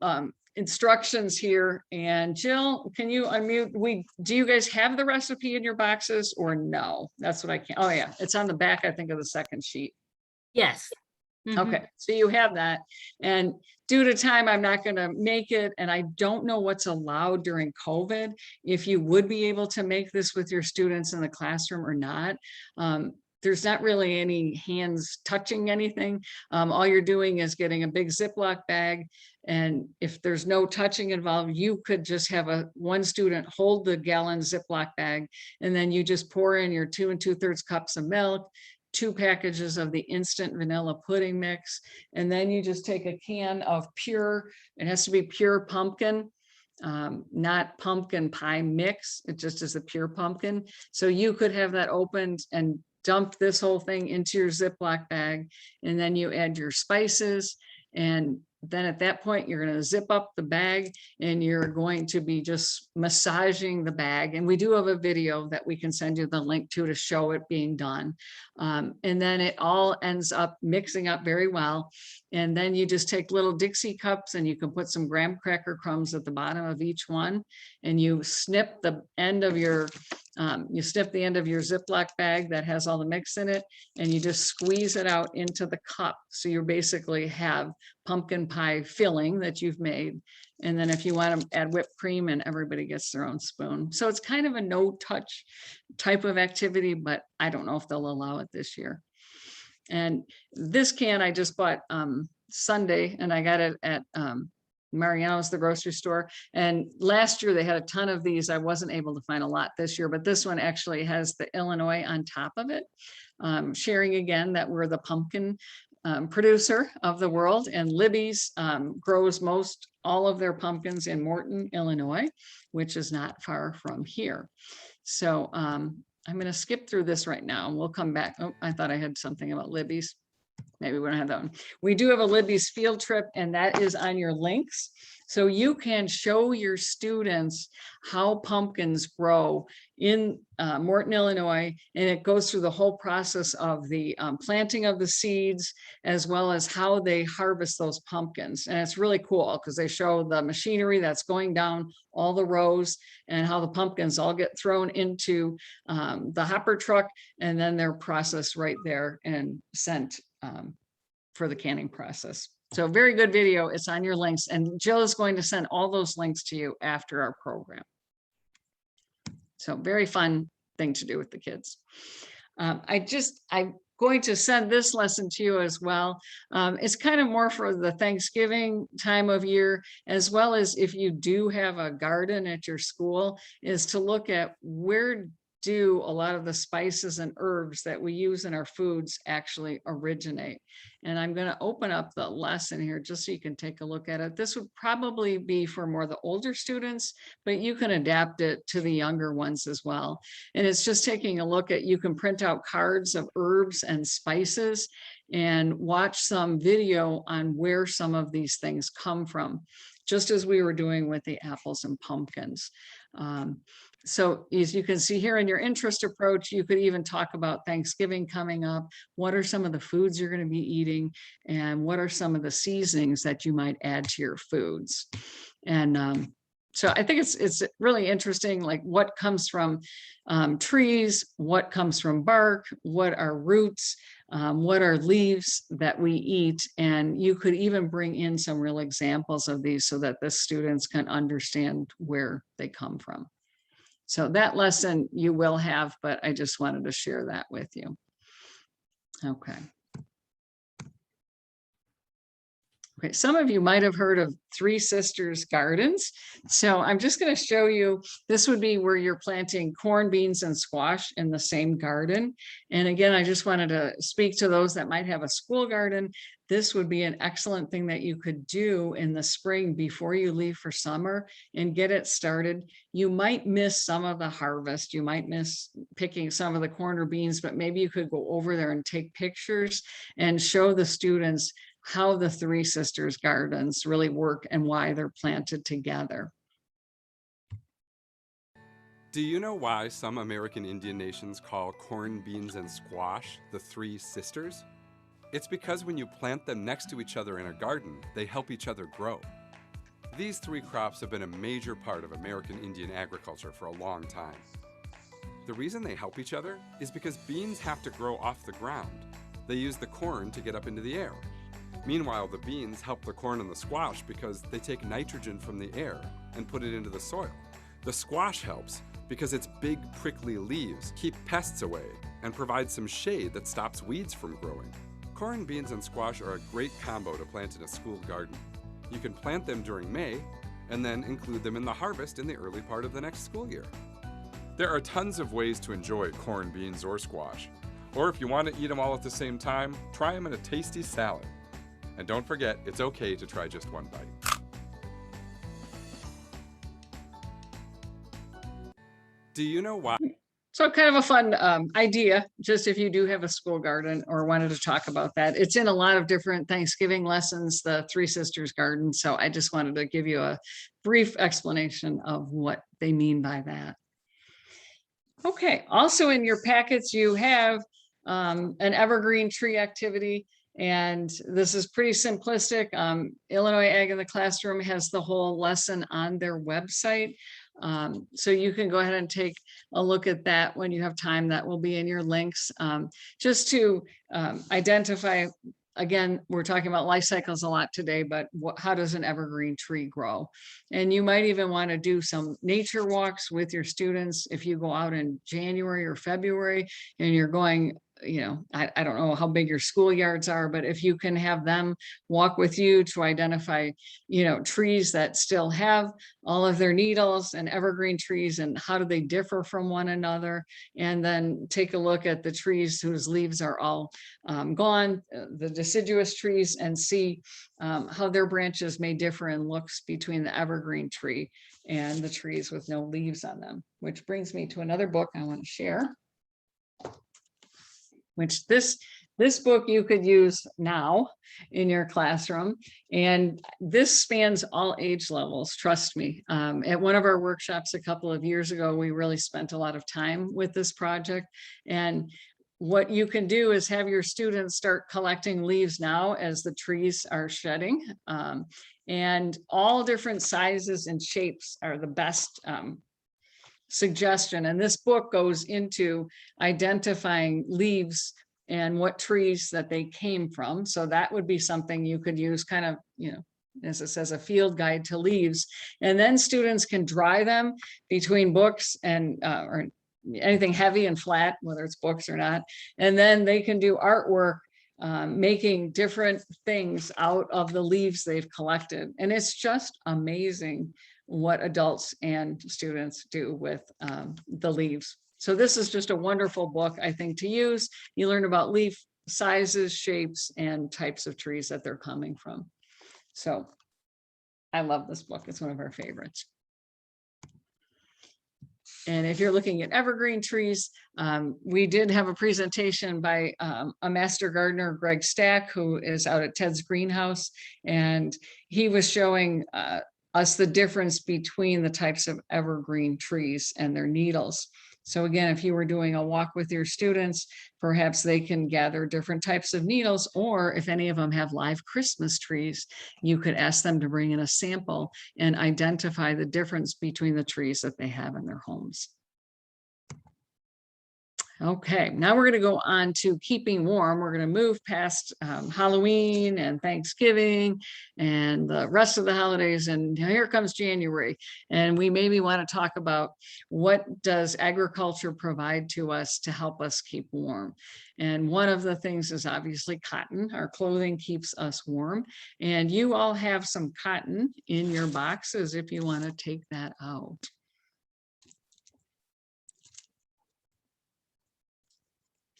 instructions here. And Jill, can you unmute? Do you guys have the recipe in your boxes or no? That's what I can't. Oh yeah, it's on the back, I think, of the second sheet. Yes. Okay, so you have that. And due to time, I'm not going to make it. And I don't know what's allowed during COVID, if you would be able to make this with your students in the classroom or not. There's not really any hands touching anything. All you're doing is getting a big Ziploc bag. And if there's no touching involved, you could just have one student hold the gallon Ziploc bag, and then you just pour in your 2 2/3 cups of milk, 2 packages of the instant vanilla pudding mix. And then you just take a can of pure, it has to be pure pumpkin, not pumpkin pie mix. It just is a pure pumpkin. So you could have that opened and dump this whole thing into your Ziploc bag, and then you add your spices. And then at that point, you're going to zip up the bag, and you're going to be just massaging the bag. And we do have a video that we can send you the link to show it being done. And then it all ends up mixing up very well. And then you just take little Dixie cups and you can put some graham cracker crumbs at the bottom of each one. And you snip the end of your Ziploc bag that has all the mix in it, and you just squeeze it out into the cup. So you basically have pumpkin pie filling that you've made. And then if you want to add whipped cream, and everybody gets their own spoon. So it's kind of a no touch type of activity, but I don't know if they'll allow it this year. And this can I just bought Sunday, and I got it at Mariano's, the grocery store. And last year they had a ton of these. I wasn't able to find a lot this year, but this one actually has the Illinois on top of it. Sharing again that we're the pumpkin producer of the world, and Libby's grows most all of their pumpkins in Morton, Illinois, which is not far from here. So I'm going to skip through this right now and we'll come back. Oh, I thought I had something about Libby's. Maybe we don't have that one. We do have a Libby's field trip, and that is on your links. So you can show your students how pumpkins grow in Morton, Illinois, and it goes through the whole process of the planting of the seeds, as well as how they harvest those pumpkins. And it's really cool because they show the machinery that's going down all the rows and how the pumpkins all get thrown into the hopper truck, and then they're processed right there and sent for the canning process. So very good video. It's on your links, and Jill is going to send all those links to you after our program. So very fun thing to do with the kids. I'm going to send this lesson to you as well. It's kind of more for the Thanksgiving time of year, as well as if you do have a garden at your school, is to look at where do a lot of the spices and herbs that we use in our foods actually originate. And I'm going to open up the lesson here just so you can take a look at it. This would probably be for more the older students, but you can adapt it to the younger ones as well. And it's just taking a look at, you can print out cards of herbs and spices and watch some video on where some of these things come from, just as we were doing with the apples and pumpkins. So as you can see here in your interest approach, you could even talk about Thanksgiving coming up. What are some of the foods you're going to be eating? And what are some of the seasonings that you might add to your foods? And so I think it's really interesting, like what comes from trees, what comes from bark, what are roots, what are leaves that we eat. And you could even bring in some real examples of these so that the students can understand where they come from. So that lesson you will have, but I just wanted to share that with you. Okay. Okay, some of you might have heard of Three Sisters Gardens. So I'm just going to show you, this would be where you're planting corn, beans, and squash in the same garden. And again, I just wanted to speak to those that might have a school garden. This would be an excellent thing that you could do in the spring before you leave for summer and get it started. You might miss some of the harvest. You might miss picking some of the corn or beans, but maybe you could go over there and take pictures and show the students how the Three Sisters Gardens really work and why they're planted together. Do you know why some American Indian nations call corn, beans, and squash the Three Sisters? It's because when you plant them next to each other in a garden, they help each other grow. These three crops have been a major part of American Indian agriculture for a long time. The reason they help each other is because beans have to grow off the ground. They use the corn to get up into the air. Meanwhile, the beans help the corn and the squash because they take nitrogen from the air and put it into the soil. The squash helps because its big prickly leaves keep pests away and provide some shade that stops weeds from growing. Corn, beans, and squash are a great combo to plant in a school garden. You can plant them during May and then include them in the harvest in the early part of the next school year. There are tons of ways to enjoy corn, beans, or squash. Or if you want to eat them all at the same time, try them in a tasty salad. And don't forget, it's okay to try just one bite. Do you know why? So kind of a fun idea, just if you do have a school garden or wanted to talk about that. It's in a lot of different Thanksgiving lessons, the Three Sisters Garden. So I just wanted to give you a brief explanation of what they mean by that. Okay, also in your packets, you have an evergreen tree activity. And this is pretty simplistic. Illinois Ag in the Classroom has the whole lesson on their website. So you can go ahead and take a look at that when you have time. That will be in your links. Just to identify, again, we're talking about life cycles a lot today, but how does an evergreen tree grow? And you might even want to do some nature walks with your students if you go out in January or February and you're going, you know, I don't know how big your schoolyards are, but if you can have them walk with you to identify, you know, trees that still have all of their needles and evergreen trees and how do they differ from one another, and then take a look at the trees whose leaves are all gone, the deciduous trees, and see how their branches may differ in looks between the evergreen tree and the trees with no leaves on them. Which brings me to another book I want to share, which this book you could use now in your classroom. And this spans all age levels, trust me. At one of our workshops a couple of years ago, we really spent a lot of time with this project. And what you can do is have your students start collecting leaves now as the trees are shedding. And all different sizes and shapes are the best suggestion. And this book goes into identifying leaves and what trees that they came from. So that would be something you could use, kind of, you know, as it says, a field guide to leaves. And then students can dry them between books and or anything heavy and flat, whether it's books or not. And then they can do artwork, making different things out of the leaves they've collected. And it's just amazing what adults and students do with the leaves. So this is just a wonderful book, I think, to use. You learn about leaf sizes, shapes, and types of trees that they're coming from. So I love this book. It's one of our favorites. And if you're looking at evergreen trees, we did have a presentation by a master gardener, Greg Stack, who is out at Ted's Greenhouse. And he was showing us the difference between the types of evergreen trees and their needles. So again, if you were doing a walk with your students, perhaps they can gather different types of needles, or if any of them have live Christmas trees, you could ask them to bring in a sample and identify the difference between the trees that they have in their homes. Okay, now we're going to go on to keeping warm. We're going to move past Halloween and Thanksgiving and the rest of the holidays. And here comes January. And we maybe want to talk about what does agriculture provide to us to help us keep warm. And one of the things is obviously cotton. Our clothing keeps us warm. And you all have some cotton in your boxes if you want to take that out.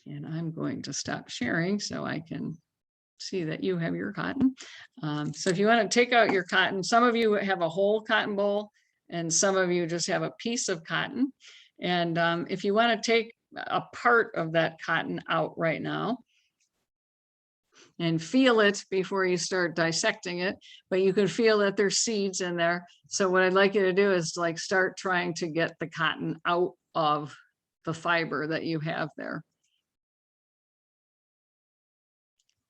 And I'm going to stop sharing so I can see that you have your cotton. So if you want to take out your cotton, some of you have a whole cotton boll and some of you just have a piece of cotton. And if you want to take a part of that cotton out right now and feel it before you start dissecting it, but you can feel that there's seeds in there. So what I'd like you to do is like start trying to get the cotton out of the fiber that you have there.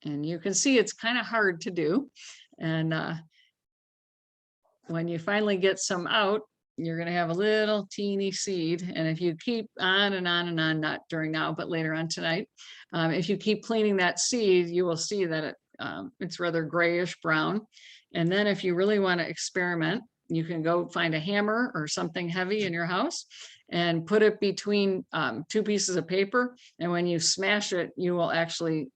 And you can see it's kind of hard to do. And when you finally get some out, you're going to have a little teeny seed. And if you keep on and on and on, not during now, but later on tonight, if you keep cleaning that seed, you will see that it's rather grayish brown. And then if you really want to experiment, you can go find a hammer or something heavy in your house and put it between two pieces of paper. And when you smash it, you will actually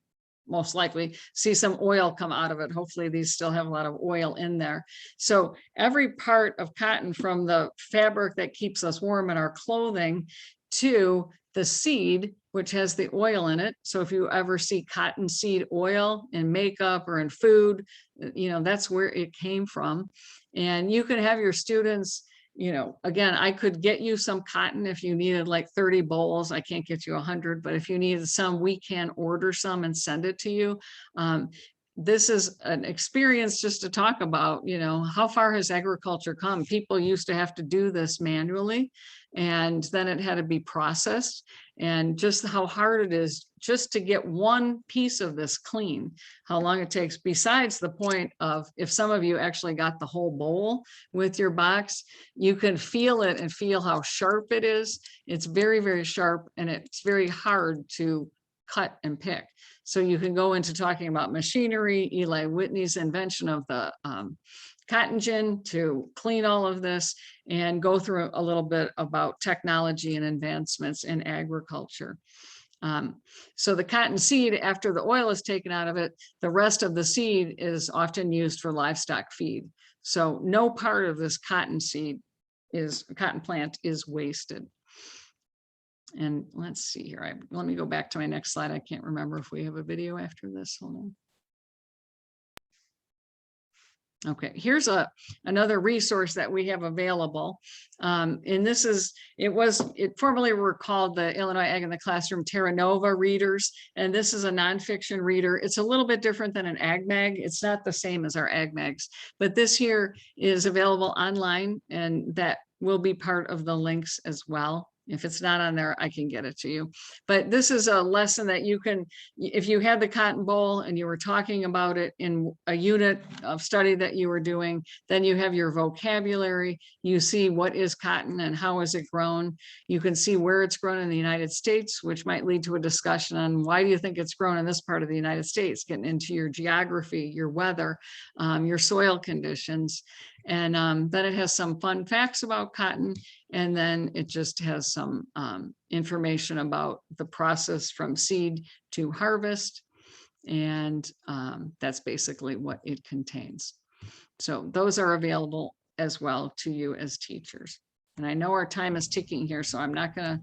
most likely see some oil come out of it. Hopefully these still have a lot of oil in there. So every part of cotton, from the fabric that keeps us warm in our clothing to the seed, which has the oil in it. So if you ever see cottonseed oil in makeup or in food, you know, that's where it came from. And you can have your students, you know, again, I could get you some cotton if you needed like 30 bowls. I can't get you 100, but if you needed some, we can order some and send it to you. this is an experience just to talk about, you know, how far has agriculture come? People used to have to do this manually, and then it had to be processed, and just how hard it is just to get one piece of this clean, how long it takes, besides the point of, if some of you actually got the whole bowl with your box, you can feel it and feel how sharp it is. It's very, very sharp, and it's very hard to cut and pick. So you can go into talking about machinery, Eli Whitney's invention of the cotton gin to clean all of this, and go through a little bit about technology and advancements in agriculture. So the cotton seed, after the oil is taken out of it, the rest of the seed is often used for livestock feed. So no part of this cotton plant is wasted. And let's see here. Let me go back to my next slide. I can't remember if we have a video after this. Hold on. Okay, here's another resource that we have available. And this is, it formerly were called the Illinois Ag in the Classroom Terra Nova readers. And this is a nonfiction reader. It's a little bit different than an ag mag. It's not the same as our ag mags, but this here is available online, and that will be part of the links as well. If it's not on there, I can get it to you. But this is a lesson that you can, if you had the cotton boll and you were talking about it in a unit of study that you were doing, then you have your vocabulary. You see what is cotton and how is it grown. You can see where it's grown in the United States, which might lead to a discussion on why do you think it's grown in this part of the United States, getting into your geography, your weather, your soil conditions. And then it has some fun facts about cotton. And then it just has some information about the process from seed to harvest. And that's basically what it contains. So those are available as well to you as teachers. And I know our time is ticking here, so I'm not going to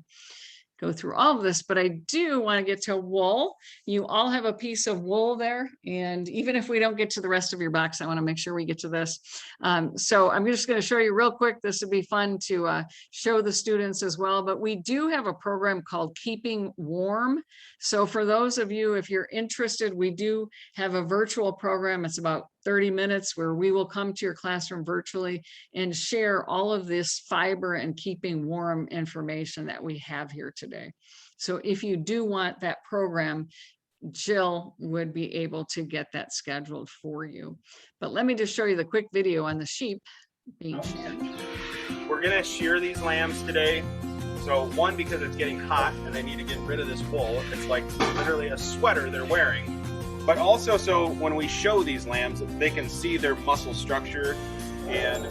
go through all of this, but I do want to get to wool. You all have a piece of wool there. And even if we don't get to the rest of your box, I want to make sure we get to this. So I'm just going to show you real quick. This would be fun to show the students as well, but we do have a program called Keeping Warm. So for those of you, if you're interested, we do have a virtual program. It's about 30 minutes where we will come to your classroom virtually and share all of this fiber and keeping warm information that we have here today. So if you do want that program, Jill would be able to get that scheduled for you. But let me just show you the quick video on the sheep being sheared. We're gonna shear these lambs today. So one, because it's getting hot and they need to get rid of this wool. It's like literally a sweater they're wearing. But also so when we show these lambs, they can see their muscle structure and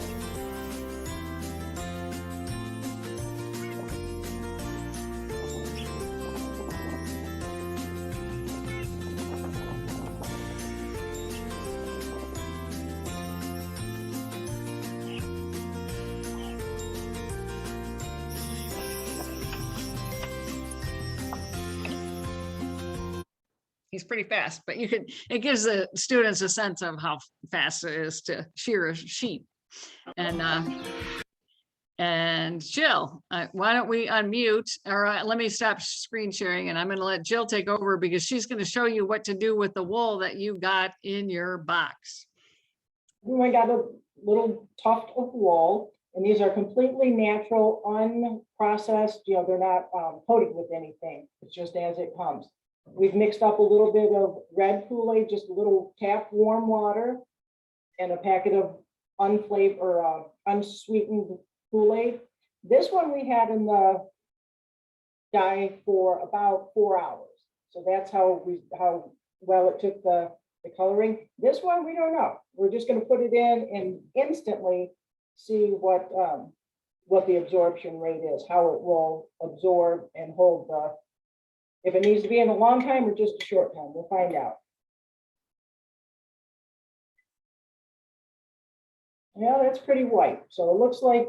He's pretty fast, but it gives the students a sense of how fast it is to shear a sheep. And Jill, why don't we unmute, or let me stop screen sharing, and I'm going to let Jill take over because she's going to show you what to do with the wool that you got in your box. I got a little tuft of wool, and these are completely natural, unprocessed. You know, they're not coated with anything. It's just as it comes. We've mixed up a little bit of red Kool-Aid, just a little tap warm water, and a packet of unflavored or unsweetened Kool-Aid. This one we had in the dye for about 4 hours. So that's how well it took the coloring. This one, we don't know. We're just going to put it in and instantly see what the absorption rate is, how it will absorb and hold if it needs to be in a long time or just a short time. We'll find out. Yeah, that's pretty white. So it looks like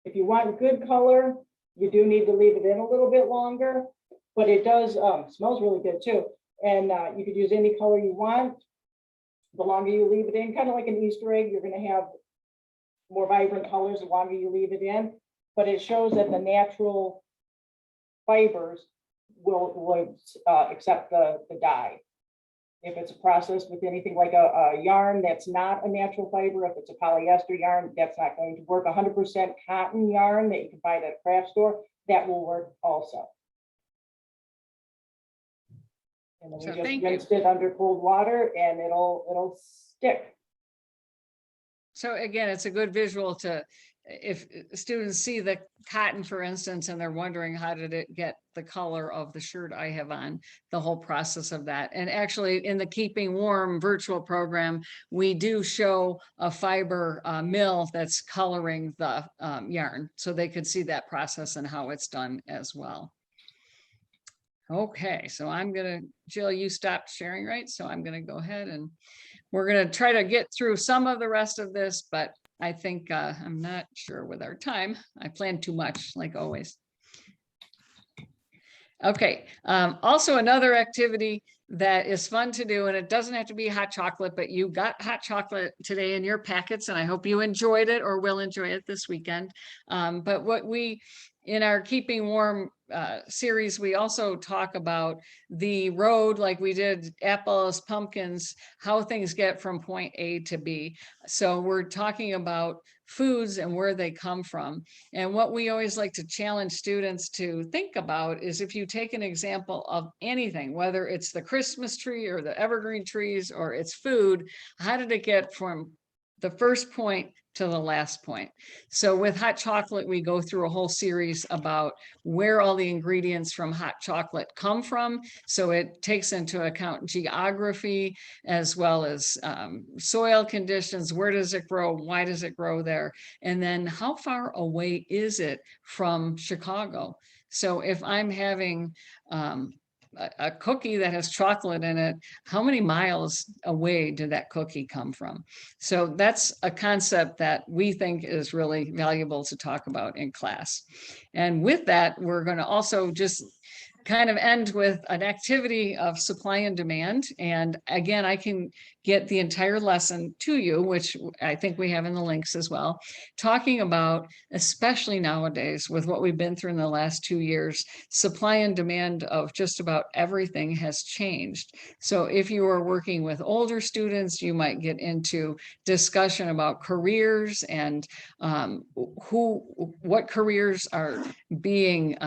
if you want good color, you do need to leave it in a little bit longer, but it does smells really good too. And you could use any color you want. The longer you leave it in, kind of like an Easter egg, you're going to have more vibrant colors the longer you leave it in. But it shows that the natural fibers will accept the dye. If it's processed with anything like a yarn that's not a natural fiber, if it's a polyester yarn, that's not going to work. 100% cotton yarn that you can buy at a craft store, that will work also. And then So we just thank you. rinsed it under cold water and it'll stick. So again, it's a good visual to, if students see the cotton, for instance, and they're wondering how did it get the color of the shirt I have on, the whole process of that. And actually in the Keeping Warm virtual program, we do show a fiber mill that's coloring the yarn, so they could see that process and how it's done as well. Okay, so I'm gonna, Jill, you stopped sharing, right? So I'm gonna go ahead and we're gonna try to get through some of the rest of this, but I think I'm not sure with our time. I planned too much, like always. Okay, also another activity that is fun to do, and it doesn't have to be hot chocolate, but you got hot chocolate today in your packets, and I hope you enjoyed it or will enjoy it this weekend. But what we, in our Keeping Warm series, we also talk about the road, like we did apples, pumpkins, how things get from point A to B. So we're talking about foods and where they come from. And what we always like to challenge students to think about is, if you take an example of anything, whether it's the Christmas tree or the evergreen trees or it's food, how did it get from the first point to the last point? So with hot chocolate, we go through a whole series about where all the ingredients from hot chocolate come from. So it takes into account geography as well as soil conditions. Where does it grow? Why does it grow there? And then how far away is it from Chicago? So if I'm having a cookie that has chocolate in it, how many miles away did that cookie come from? So that's a concept that we think is really valuable to talk about in class. And with that, we're going to also just kind of end with an activity of supply and demand. And again, I can get the entire lesson to you, which I think we have in the links as well, talking about, especially nowadays with what we've been through in the last 2 years, supply and demand of just about everything has changed. So if you are working with older students, you might get into discussion about careers and what careers are being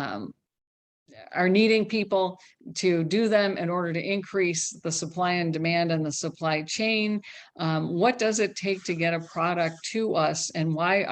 are needing people to do them in order to increase the supply and demand and the supply chain. What does it take to get a product to us, and why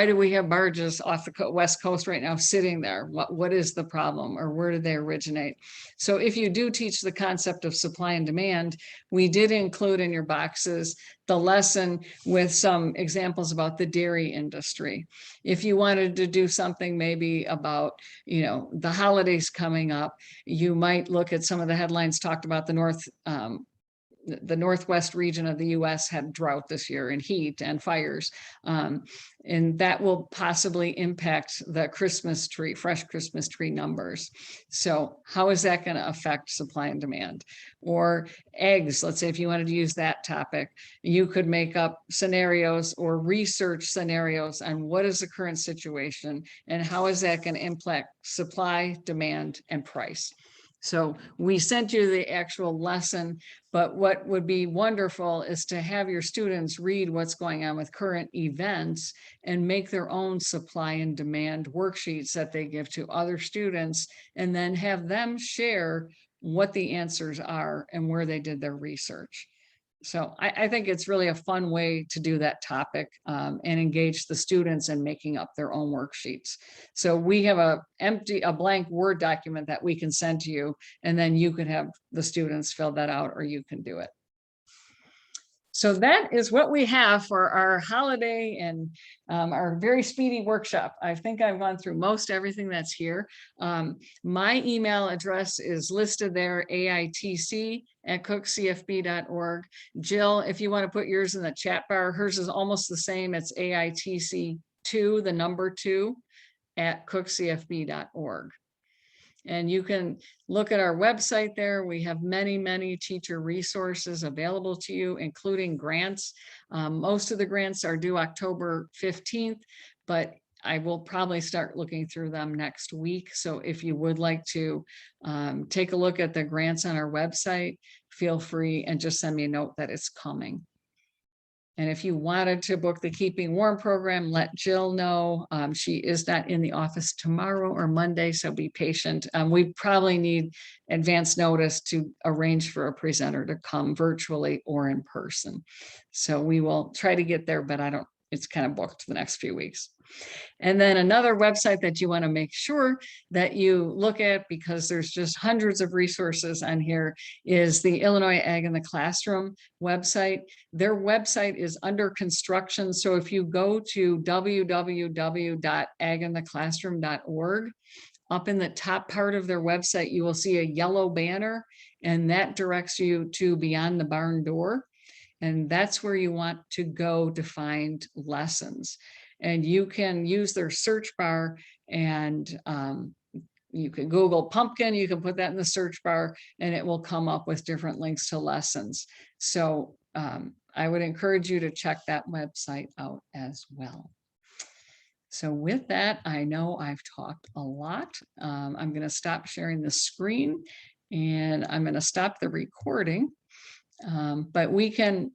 do we have barges off the West Coast right now sitting there? What is the problem, or where did they originate? So if you do teach the concept of supply and demand, we did include in your boxes the lesson with some examples about the dairy industry. If you wanted to do something maybe about, the holidays coming up, you might look at some of the headlines talked about the Northwest region of the US had drought this year and heat and fires. And that will possibly impact the Christmas tree, fresh Christmas tree numbers. So how is that going to affect supply and demand? Or eggs, let's say if you wanted to use that topic, you could make up scenarios or research scenarios on what is the current situation and how is that going to impact supply, demand, and price. So we sent you the actual lesson, but what would be wonderful is to have your students read what's going on with current events and make their own supply and demand worksheets that they give to other students, and then have them share what the answers are and where they did their research. So I think it's really a fun way to do that topic and engage the students in making up their own worksheets. So we have a blank Word document that we can send to you, and then you can have the students fill that out, or you can do it. So that is what we have for our holiday and our very speedy workshop. I think I've gone through most everything that's here. My email address is listed there, aitc@cookcfb.org. Jill, if you want to put yours in the chat bar, hers is almost the same. It's aitc2, the number 2, @cookcfb.org. And you can look at our website there. We have many, many teacher resources available to you, including grants. Most of the grants are due October 15th, but I will probably start looking through them next week. So if you would like to take a look at the grants on our website, feel free and just send me a note that it's coming. And if you wanted to book the Keeping Warm program, let Jill know. She is not in the office tomorrow or Monday, so be patient. We probably need advance notice to arrange for a presenter to come virtually or in person. So we will try to get there, but it's kind of booked the next few weeks. And then another website that you want to make sure that you look at, because there's just hundreds of resources on here, is the Illinois Ag in the Classroom website. Their website is under construction. So if you go to www.agintheclassroom.org, up in the top part of their website, you will see a yellow banner, and that directs you to Beyond the Barn Door. And that's where you want to go to find lessons. And you can use their search bar, and you can Google pumpkin, you can put that in the search bar, and it will come up with different links to lessons. So I would encourage you to check that website out as well. So with that, I know I've talked a lot. I'm going to stop sharing the screen, and I'm going to stop the recording. But we can